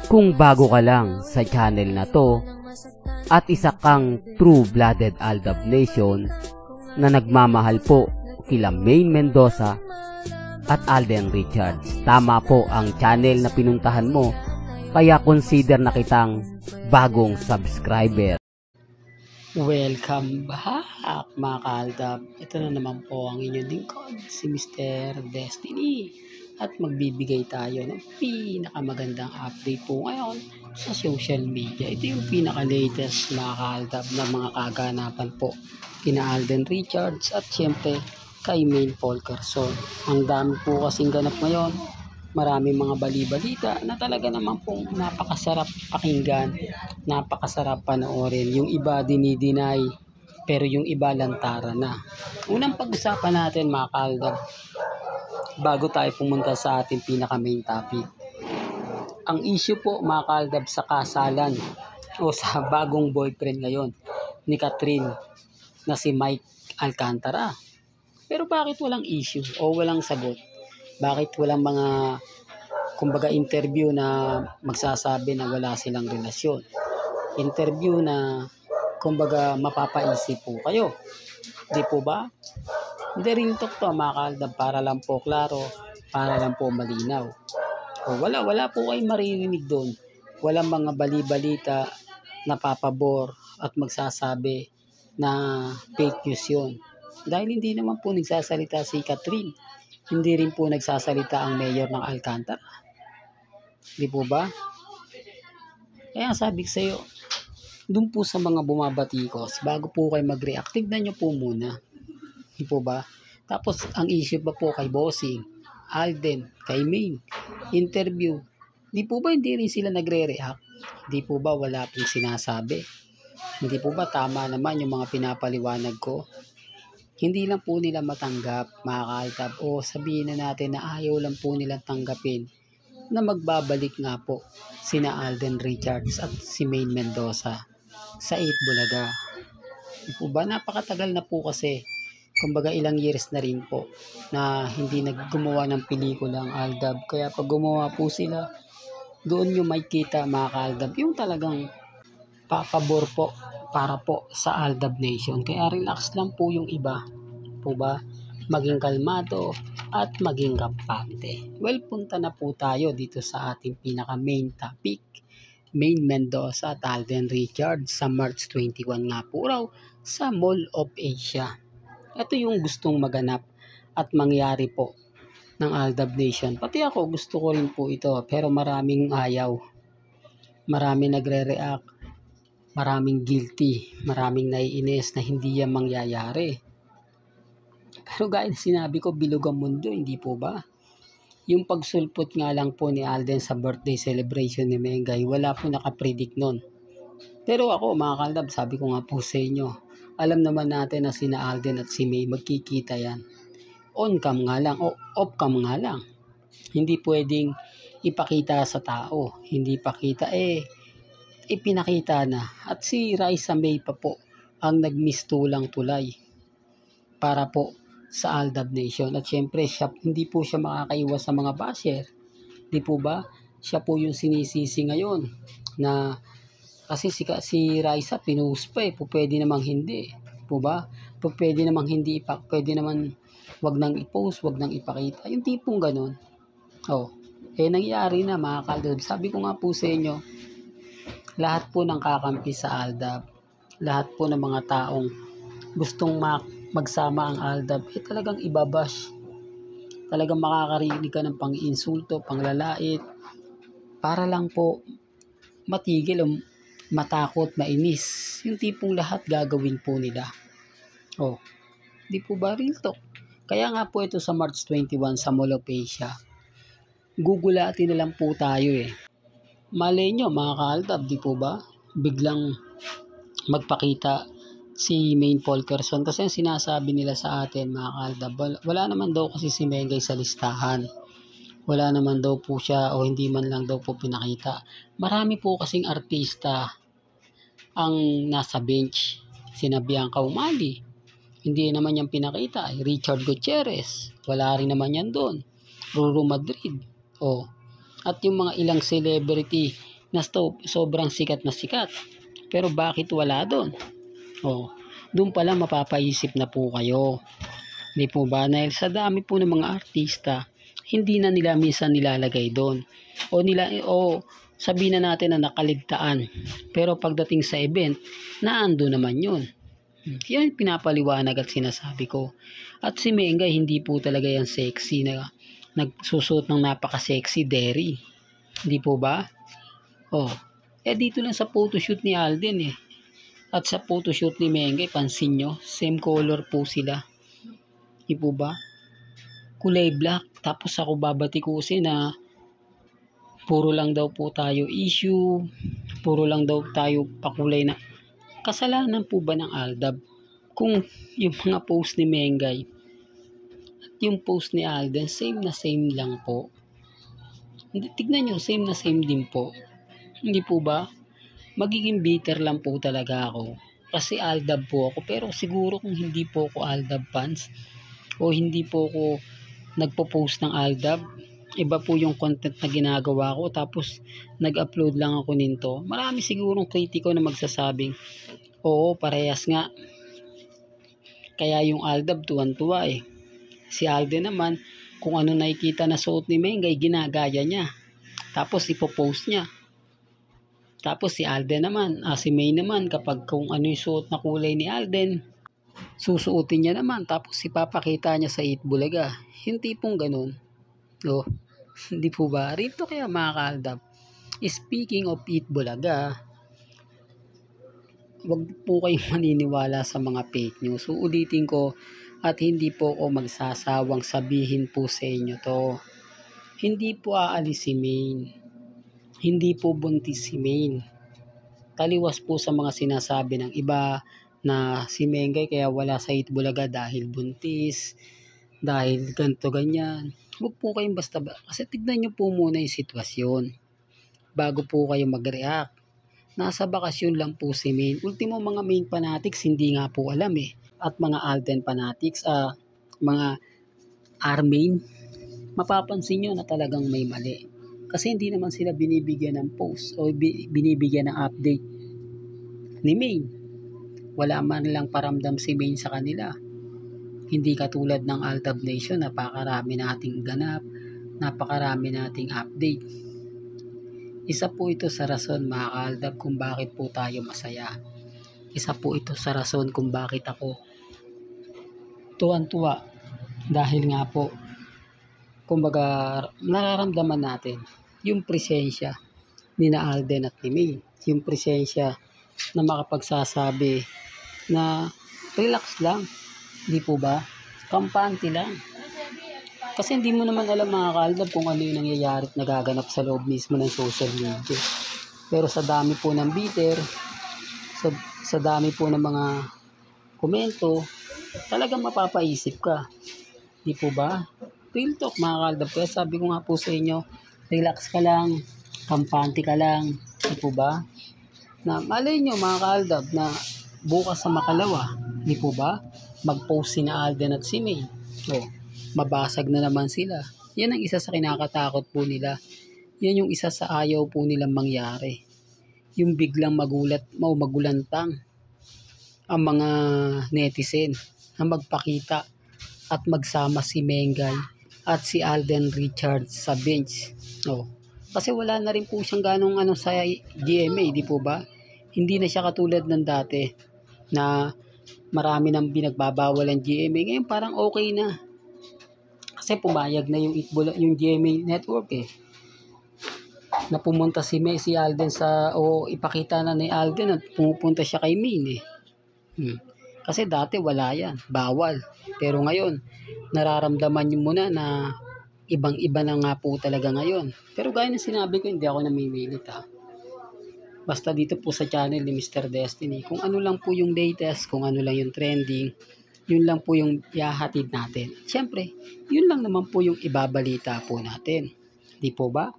Kung bago ka lang sa channel na to at isa kang true-blooded Aldab Nation na nagmamahal po kila Maine Mendoza at Alden Richards, tama po ang channel na pinuntahan mo, kaya consider na kitang bagong subscriber. Welcome back mga ka-Aldab. Ito na naman po ang inyong lingkod, si Mr. Destiny. At magbibigay tayo ng pinakamagandang update po ngayon sa social media. Ito yung pinaka-latest mga ka-Aldab na mga kaganapan po kina Alden Richards at syempre kay Maine Fulkerson. Ang dami po kasing ganap ngayon. Maraming mga bali-balita na talaga naman pong napakasarap pakinggan, napakasarap panoorin. Yung iba dinideny, pero yung iba lantara na. Unang pag-usapan natin mga ka-Aldab, bago tayo pumunta sa ating pinaka-main topic. Ang issue po mga ka-Aldab sa kasalan o sa bagong boyfriend ngayon ni Catherine na si Mike Alcantara. Pero bakit walang issue o walang sagot? Bakit walang mga kumbaga interview na magsasabi na wala silang relasyon? Interview na kumbaga mapapaisip po kayo. Di po ba? Hindi rin talk to mga ka-Aldab, para lang po klaro, para lang po malinaw. O wala po kayong maririnig doon. Walang mga bali-balita na papabor at magsasabi na fake news yun. Dahil hindi naman po nagsasalita si Catherine. Hindi rin po nagsasalita ang mayor ng Alcantara. Di po ba? Kaya sabi ko sa iyo, doon po sa mga bumabatikos, bago po kayo mag-react, tignan nyo po muna. Di po ba? Tapos ang issue pa po kay Bossing, Alden, kay Maine, interview. Di po ba hindi rin sila nagre-react? Di po ba wala pong sinasabi? Hindi po ba tama naman yung mga pinapaliwanag ko? Hindi lang po nila matanggap mga ka-Aldab, o sabihin na natin na ayaw lang po nilang tanggapin na magbabalik nga po sina Alden Richards at si Maine Mendoza sa 8 Bulaga. Di po ba? Napakatagal na po kasi, kumbaga ilang years na rin po na hindi naggumawa ng pelikula ang Aldab. Kaya pag gumawa po sila, doon yung may kita mga ka-Aldab, yung talagang papabor po para po sa Aldab Nation. Kaya relax lang po yung iba. Po ba? Maging kalmado at maging kampante. Well, punta na po tayo dito sa ating pinaka-main topic. Maine Mendoza at Alden Richards sa March 21 nga po raw sa Mall of Asia. Ito yung gustong maganap at mangyari po ng Aldab Nation. Pati ako gusto ko rin po ito, pero maraming ayaw. Maraming nagre-react. Maraming guilty, maraming naiinis na hindi yan mangyayari. Pero gaya na sinabi ko, bilog ang mundo, hindi po ba? Yung pagsulpot nga lang po ni Alden sa birthday celebration ni Mengay, wala po nakapredict nun. Pero ako mga ka-Aldab, sabi ko nga po sa inyo, alam naman natin na sina Alden at si May magkikita yan. On cam nga lang o off cam nga lang. Hindi pwedeng ipakita sa tao, hindi pakita ipinakita na. At si Raisa May pa po ang nagmistulang tulay para po sa Aldab Nation. At syempre hindi po siya makakaiwas sa mga basher. Di po ba? Siya po yung sinisisi ngayon na kasi si Raisa pinost pa pwede namang hindi. Di po ba? Pwede namang hindi pwede naman wag nang i-post, wag nang ipakita. Yung tipong ganun. Nangyari na mga ka-Aldab. Sabi ko nga po sa inyo, lahat po ng kakampi sa Aldab, lahat po ng mga taong gustong magsama ang Aldab, talagang ibabash. Talagang makakarinig ka ng pang-insulto, panglalait, para lang po matigil o matakot, mainis. Yung tipong lahat gagawin po nila. Di po ba real talk? Kaya nga po ito sa March 21 sa Mall of Asia, gugulatin na lang po tayo Malay nyo mga ka-Aldab, di po ba? Biglang magpakita si Maine Fulkerson. Kasi ang sinasabi nila sa atin mga ka-Aldab, wala naman daw kasi si Mengay sa listahan. Wala naman daw po siya o hindi man lang daw po pinakita. Marami po kasing artista ang nasa bench. Sina Bianca Umali, hindi naman yan pinakita. Richard Gutierrez, wala rin naman yan doon. Ruru Madrid, at yung mga ilang celebrity na sobrang sikat na sikat. Pero bakit wala doon? Oh, doon pala mapapaisip na po kayo. Di po ba? Dahil sa dami po ng mga artista, hindi na nila minsan nilalagay doon. O sabihin na natin na nakaligtaan. Pero pagdating sa event, naando naman yun. Yan pinapaliwanag at sinasabi ko. At si Mengay, hindi po talaga yan sexy na nagsusuot ng napaka-sexy dairy. Hindi po ba? Dito lang sa photoshoot ni Alden eh. At sa photoshoot ni Mengay, pansin nyo, same color po sila. Hindi po ba? Kulay black. Tapos ako babatikusin na puro lang daw po tayo issue. Puro lang daw tayo pakulay na. Kasalanan po ba ng Aldab kung yung mga post ni Mengay at yung post ni Alden same na same lang po? Tignan nyo, same na same din po. Hindi po ba? Magiging bitter lang po talaga ako kasi Aldab po ako, pero siguro kung hindi po ako Aldab fans o hindi po ako nagpo-post ng Aldab, iba po yung content na ginagawa ko, tapos nag-upload lang ako nito, marami sigurong kritiko na magsasabing oo, parehas nga. Kaya yung Aldab tuwan-tuwa eh. Si Alden naman, kung ano nakikita na suot ni Mengay, ginagaya niya, tapos ipopost niya. Tapos si Alden naman, si May naman, kapag kung ano yung suot na kulay ni Alden, susuotin niya naman, tapos ipapakita niya sa Eat Bulaga. Hindi pong ganun. Hindi po ba? Rito kaya mga ka-Aldab. Speaking of Eat Bulaga, wag po kayong maniniwala sa mga fake news. Uulitin ko at hindi po ako magsasawang sabihin po sa inyo to. Hindi po aalis si Maine. Hindi po buntis si Maine. Taliwas po sa mga sinasabi ng iba na si Mengay kaya wala sa Eat Bulaga dahil buntis, dahil ganto ganyan. Huwag po kayong basta kasi tignan nyo po muna yung sitwasyon bago po kayo mag-react. Nasa bakasyon lang po si Maine. Ultimo mga Maine fanatics hindi nga po alam eh. At mga Alden fanatics, mga Armain, mapapansin nyo na talagang may mali. Kasi hindi naman sila binibigyan ng post o binibigyan ng update ni Maine. Wala man lang paramdam si Maine sa kanila. Hindi katulad ng Aldab Nation, napakarami nating ganap, napakarami nating update. Isa po ito sa rason mga ka-Aldab kung bakit po tayo masaya. Isa po ito sa rason kung bakit ako tuwan-tuwa. Dahil nga po, kumbaga nararamdaman natin yung presensya ni na Alden at ni May. Yung presensya na makapagsasabi na relax lang. Di po ba? Kampante lang. Kasi hindi mo naman alam mga ka-Aldab kung ano yung nangyayari at nagaganap sa loob mismo ng social media. Pero sa dami po ng bitter, sa dami po ng mga komento, talagang mapapaisip ka. Di po ba? Real talk mga ka-Aldab. Kaya sabi ko nga po sa inyo, relax ka lang, kampante ka lang. Di po ba? Na malay nyo mga ka-Aldab na bukas sa Makalawa, di po ba? Mag-post si na Alden at si May. Mabasag na naman sila. Yan ang isa sa kinakatakot po nila. Yan yung isa sa ayaw po nilang mangyari. Yung biglang magulantang ang mga netizen na magpakita at magsama si Mengay at si Alden Richards sa bench. Kasi wala na rin po siyang ganong sa GMA, di po ba? Hindi na siya katulad ng dati na marami nang binagbabawal ang GMA. Ngayon parang okay na. Kasi pumayag na yung GMA network eh. Na pumunta si Alden ipakita na ni Alden at pumupunta siya kay Maine eh. Kasi dati wala yan, bawal. Pero ngayon, nararamdaman nyo muna na ibang-iba na nga po talaga ngayon. Pero gaya ng sinabi ko, hindi ako namimilit ha. Basta dito po sa channel ni Mr. Destiny, kung ano lang po yung latest, kung ano lang yung trending, yun lang po yung ihahatid natin. Siyempre, yun lang naman po yung ibabalita po natin. Di po ba?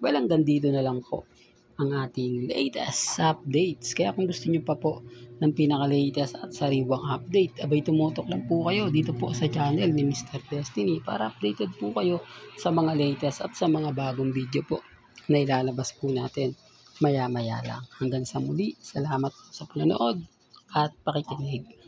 Well, hanggang dito na lang po ang ating latest updates. Kaya kung gusto nyo pa po ng pinaka-latest at sariwang update, abay tumutok lang po kayo dito po sa channel ni Mr. Destiny para updated po kayo sa mga latest at sa mga bagong video po. na ilalabas po natin maya-maya lang. Hanggang sa muli, salamat po sa panonood at pakikinig.